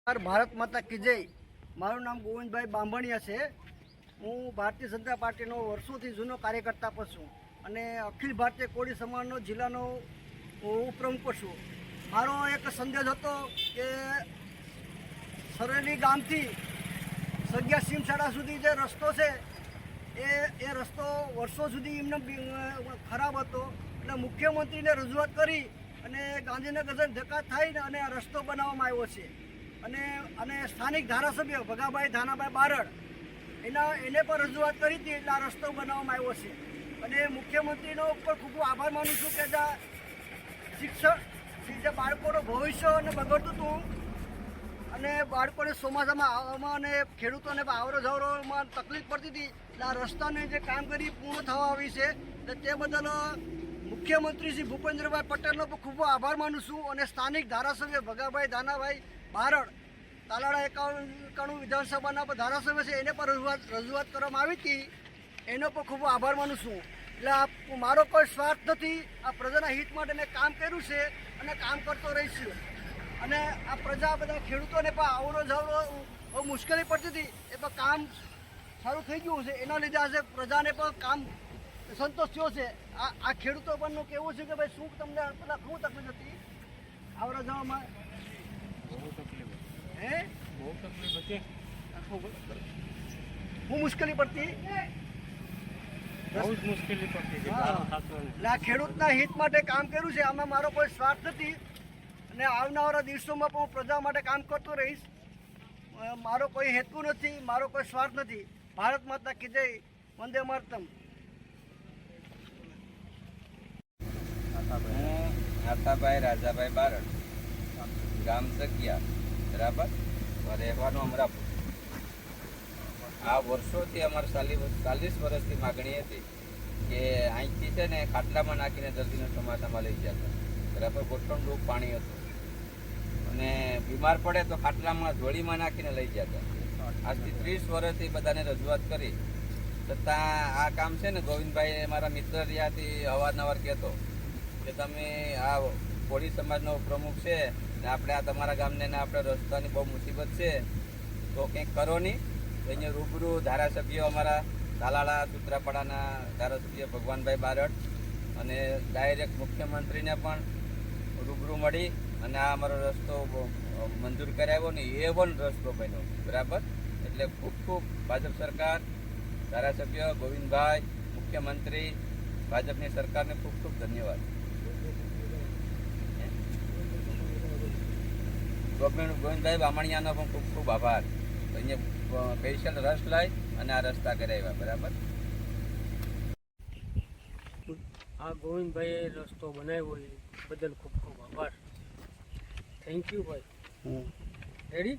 ભારત માતા કી જય। મારું નામ ગોવિંદભાઈ બાંભણિયા છે। હું ભારતીય જનતા પાર્ટીનો વર્ષોથી જૂનો કાર્યકર્તા પણ છું અને અખિલ ભારતીય કોળી સમાજનો જિલ્લાનો ઉપપ્રમુખ છું। મારો એક સંદેશ હતો કે સરેલી ગામથી સગ્યા સીમસાડા સુધી જે રસ્તો છે એ રસ્તો વર્ષો સુધી એમને ખરાબ હતો એટલે મુખ્યમંત્રીને રજૂઆત કરી અને ગાંધીનગર ધક્કા થઈને અને આ રસ્તો બનાવવામાં આવ્યો છે। અને સ્થાનિક ધારાસભ્ય ભગાભાઈ ધાનાભાઈ બારડ એને પણ રજૂઆત કરી હતી એટલે આ રસ્તો બનાવવામાં આવ્યો છે। અને મુખ્યમંત્રીનો પણ ખૂબ આભાર માનું છું કે શિક્ષણ જે બાળકોનું ભવિષ્ય અને બગડતું હતું અને બાળકોને ચોમાસામાં આવવામાં અને ખેડૂતોને આવરો જવરોમાં તકલીફ પડતી હતી એટલે આ રસ્તાને જે કામ કરી પૂર્ણ થવા આવી છે એટલે તે બદલ મુખ્યમંત્રી શ્રી ભૂપેન્દ્રભાઈ પટેલનો પણ ખૂબ આભાર માનું છું અને સ્થાનિક ધારાસભ્ય ભગાભાઈ ધાનાભાઈ બારડ તાલાળા 91 વિધાનસભાના ધારાસભ્ય છે એને પણ રજૂઆત કરવામાં આવી હતી એનો પણ ખૂબ આભાર માનું છું। એટલે મારો કોઈ સ્વાર્થ નથી, આ પ્રજાના હિત માટે મેં કામ કર્યું છે અને કામ કરતો રહીશું। અને આ પ્રજા બધા ખેડૂતોને પણ આવરો જવરો મુશ્કેલી પડતી હતી એ પણ કામ સારું થઈ ગયું છે એના લીધે આજે પ્રજાને પણ કામ સંતોષ થયો છે। આ ખેડૂતો પણનું કહેવું છે કે ભાઈ શું તમને પેલા શું તકલીફ હતી આવરા જવામાં? બહુ તકલીફ હતી। હું મુશ્કેલી પડતી બહુ જ મુશ્કેલી પડતી હતી। એટલે આ ખેડૂતના હિત માટે કામ કર્યું છે, આમાં મારો કોઈ સ્વાર્થ નથી અને આવનારા દિવસોમાં પણ હું પ્રજા માટે કામ કરતો રહીશ। મારો કોઈ હેતુ નથી, મારો કોઈ સ્વાર્થ નથી। ભારત માતા કી જય, વંદે માતરમ। આતાભાઈ રાજાભાઈ બારડ, ગામ સગિયા, બરાબર, રહેવાનું અમરાપુર। આ વર્ષોથી અમારે 40 વર્ષથી માગણી હતી કે અહીંથી છે ને ખાટલામાં નાખીને દર્દીને ચોમાસામાં લઈ જતા, બરાબર। ગોઠણ રૂપ પાણી હતું અને બીમાર પડે તો ખાટલામાં જોડીમાં નાખીને લઈ જતા। આજથી 30 વર્ષથી બધાને રજૂઆત કરી છતાં આ કામ છે ને ગોવિંદભાઈ મારા મિત્ર ત્યાંથી અવારનવાર કહેતો કે તમે આ કોળી સમાજનો પ્રમુખ છે ને આપણે આ તમારા ગામને આપણે રસ્તાની બહુ મુસીબત છે તો કંઈક કરો નહીં। અહીંયા રૂબરૂ ધારાસભ્યો અમારા તાલાળા સૂત્રાપાડાના ધારાસભ્ય ભગવાનભાઈ બારડ અને ડાયરેક્ટ મુખ્યમંત્રીને પણ રૂબરૂ મળી અને આ અમારો રસ્તો મંજૂર કરાવ્યો ને એ પણ રસ્તો બન્યો, બરાબર। એટલે ખૂબ ખૂબ ભાજપ સરકાર, ધારાસભ્ય ગોવિંદભાઈ, મુખ્યમંત્રી, ભાજપની સરકારને ખૂબ ખૂબ ધન્યવાદ। ગોવિંદભાઈ બામણિયાનો પણ ખૂબ ખૂબ આભાર। અહીંયા સ્પેશિયલ રસ લઈ અને આ રસ્તા કરાવ્યા, બરાબર। આ ગોવિંદભાઈએ રસ્તો બનાવ્યો એ બદલ ખૂબ ખૂબ આભાર। થેન્ક યુ ભાઈ। રેડી?